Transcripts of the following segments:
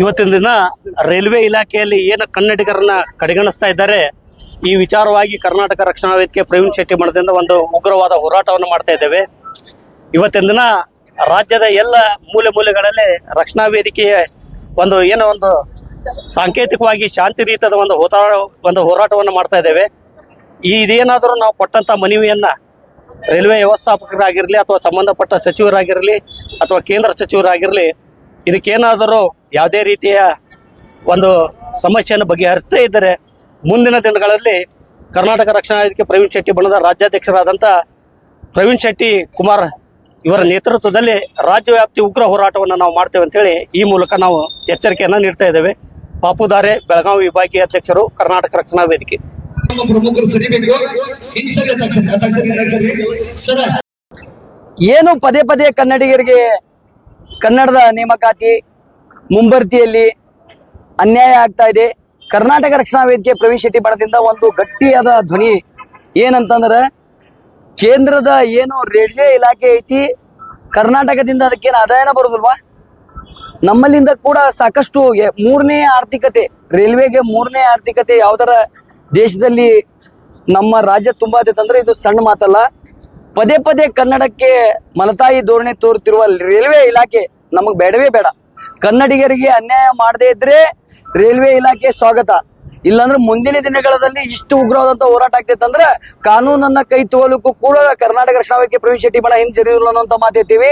ಇವತ್ತಿನ ದಿನ ರೈಲ್ವೆ ಇಲಾಖೆಯಲ್ಲಿ ಏನು ಕನ್ನಡಿಗರನ್ನ ಕಡೆಗಣಿಸ್ತಾ ಇದ್ದಾರೆ, ಈ ವಿಚಾರವಾಗಿ ಕರ್ನಾಟಕ ರಕ್ಷಣಾ ವೇದಿಕೆ ಪ್ರವೀಣ್ ಶೆಟ್ಟಿ ಮಠದಿಂದ ಒಂದು ಉಗ್ರವಾದ ಹೋರಾಟವನ್ನು ಮಾಡ್ತಾ ಇದ್ದೇವೆ. ಇವತ್ತಿನ ದಿನ ರಾಜ್ಯದ ಎಲ್ಲ ಮೂಲೆ ಮೂಲೆಗಳಲ್ಲಿ ರಕ್ಷಣಾ ವೇದಿಕೆಯ ಒಂದು ಸಾಂಕೇತಿಕವಾಗಿ ಶಾಂತಿ ರೀತಿಯ ಒಂದು ಹೋರಾಟವನ್ನು ಮಾಡ್ತಾ ಇದ್ದೇವೆ. ಇದೇನಾದರೂ ನಾವು ಕೊಟ್ಟಂತ ಮನವಿಯನ್ನ ರೈಲ್ವೆ ವ್ಯವಸ್ಥಾಪಕರಾಗಿರಲಿ ಅಥವಾ ಸಂಬಂಧಪಟ್ಟ ಸಚಿವರಾಗಿರಲಿ ಅಥವಾ ಕೇಂದ್ರ ಸಚಿವರಾಗಿರಲಿ ಇದಕ್ಕೇನಾದರೂ ಯಾವುದೇ ರೀತಿಯ ಒಂದು ಸಮಸ್ಯೆಯನ್ನು ಬಗೆಹರಿಸದೇ ಇದ್ದರೆ ಮುಂದಿನ ದಿನಗಳಲ್ಲಿ ಕರ್ನಾಟಕ ರಕ್ಷಣಾ ವೇದಿಕೆ ಪ್ರವೀಣ್ ಶೆಟ್ಟಿ ಬಣದ ರಾಜ್ಯಾಧ್ಯಕ್ಷರಾದಂಥ ಪ್ರವೀಣ್ ಶೆಟ್ಟಿ ಕುಮಾರ್ ಇವರ ನೇತೃತ್ವದಲ್ಲಿ ರಾಜ್ಯವ್ಯಾಪ್ತಿ ಉಗ್ರ ಹೋರಾಟವನ್ನು ನಾವು ಮಾಡ್ತೇವೆ ಅಂತೇಳಿ ಈ ಮೂಲಕ ನಾವು ಎಚ್ಚರಿಕೆಯನ್ನು ನೀಡ್ತಾ ಇದ್ದೇವೆ. ಪಾಪುದಾರೆ, ಬೆಳಗಾವಿ ವಿಭಾಗೀಯ ಅಧ್ಯಕ್ಷರು, ಕರ್ನಾಟಕ ರಕ್ಷಣಾ ವೇದಿಕೆ. ಏನು ಪದೇ ಪದೇ ಕನ್ನಡಿಗರಿಗೆ ಕನ್ನಡದ ನೇಮಕಾತಿ ಮುಂಬರ್ತಿಯಲ್ಲಿ ಅನ್ಯಾಯ ಆಗ್ತಾ ಇದೆ. ಕರ್ನಾಟಕ ರಕ್ಷಣಾ ವೇದಿಕೆ ಪ್ರವೀಣ್ ಶೆಟ್ಟಿ ಬಣದಿಂದ ಒಂದು ಗಟ್ಟಿಯಾದ ಧ್ವನಿ ಏನಂತಂದ್ರೆ, ಕೇಂದ್ರದ ಏನು ರೈಲ್ವೆ ಇಲಾಖೆ ಐತಿ, ಕರ್ನಾಟಕದಿಂದ ಅದಕ್ಕೇನು ಆದಾಯನ ಬರೋದಿಲ್ವಾ? ನಮ್ಮಲ್ಲಿಂದ ಕೂಡ ಸಾಕಷ್ಟು ಮೂರನೇ ಆರ್ಥಿಕತೆ, ರೈಲ್ವೆಗೆ ಮೂರನೇ ಆರ್ಥಿಕತೆ ಯಾವ್ದಾರ ದೇಶದಲ್ಲಿ ನಮ್ಮ ರಾಜ್ಯ ತುಂಬಾ ಅಂದ್ರೆ ಇದು ಸಣ್ಣ ಮಾತಲ್ಲ. ಪದೇ ಪದೇ ಕನ್ನಡಕ್ಕೆ ಮಲತಾಯಿ ಧೋರಣೆ ತೋರುತ್ತಿರುವ ರೈಲ್ವೆ ಇಲಾಖೆ ನಮಗ್ ಬೇಡವೇ ಬೇಡ. ಕನ್ನಡಿಗರಿಗೆ ಅನ್ಯಾಯ ಮಾಡದೇ ಇದ್ರೆ ರೈಲ್ವೆ ಇಲಾಖೆ ಸ್ವಾಗತ. ಇಲ್ಲಾಂದ್ರೆ ಮುಂದಿನ ದಿನಗಳಲ್ಲಿ ಇಷ್ಟು ಉಗ್ರವಾದಂತ ಹೋರಾಟ ಆಗ್ತೈತೆ ಅಂದ್ರೆ ಕಾನೂನನ್ನ ಕೈ ತಗೊಳ್ಳಕ್ಕೂ ಕೂಡ ಕರ್ನಾಟಕ ರಕ್ಷಣಾ ವೇದಿಕೆ ಪ್ರವೀಣ್ ಶೆಟ್ಟಿ ಬಣ ಹಿಂದೆ ಸರಿಯಿಲ್ಲ ಅನ್ನೋಂತ ಮಾತೈತೀವಿ.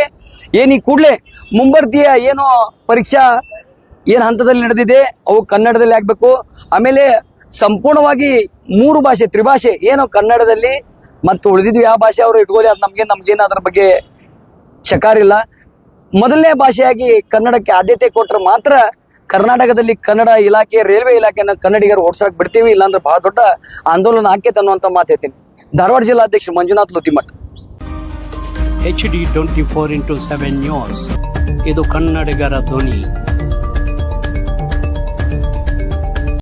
ಈ ಕೂಡಲೇ ಮುಂಬರ್ತಿಯ ಏನು ಪರೀಕ್ಷಾ ಏನ್ ಹಂತದಲ್ಲಿ ನಡೆದಿದೆ ಅವು ಕನ್ನಡದಲ್ಲಿ ಆಗ್ಬೇಕು. ಆಮೇಲೆ ಸಂಪೂರ್ಣವಾಗಿ 3 ಭಾಷೆ, ತ್ರಿಭಾಷೆ ಏನು ಕನ್ನಡದಲ್ಲಿ ಮತ್ತು ಉಳಿದಿದ್ವಿ ಯಾವ ಭಾಷೆ ಅವರು ಇಟ್ಕೊಳ್ಳಿ, ಅದು ನಮ್ಗೇನು ಅದ್ರ ಬಗ್ಗೆ ಚಕಾರಿಲ್ಲ. ಮೊದಲನೇ ಭಾಷೆಯಾಗಿ ಕನ್ನಡಕ್ಕೆ ಆದ್ಯತೆ ಕೊಟ್ಟರೆ ಮಾತ್ರ ಕರ್ನಾಟಕದಲ್ಲಿ ಕನ್ನಡ ಇಲಾಖೆ, ರೈಲ್ವೆ ಇಲಾಖೆನ ಕನ್ನಡಿಗರು ಓಡಿಸಕ್ ಬಿಡ್ತೀವಿ, ಇಲ್ಲಾಂದ್ರೆ ಬಹಳ ದೊಡ್ಡ ಆಂದೋಲನ ಆಕೇತ ಅನ್ನುವಂತ ಮಾತೈತೀನಿ. ಧಾರವಾಡ ಜಿಲ್ಲಾಧ್ಯಕ್ಷ ಮಂಜುನಾಥ್ ಲೋತಿಮಠ್. HD 24x7 ನ್ಯೂಸ್, ಇದು ಕನ್ನಡಿಗರ ಧ್ವನಿ.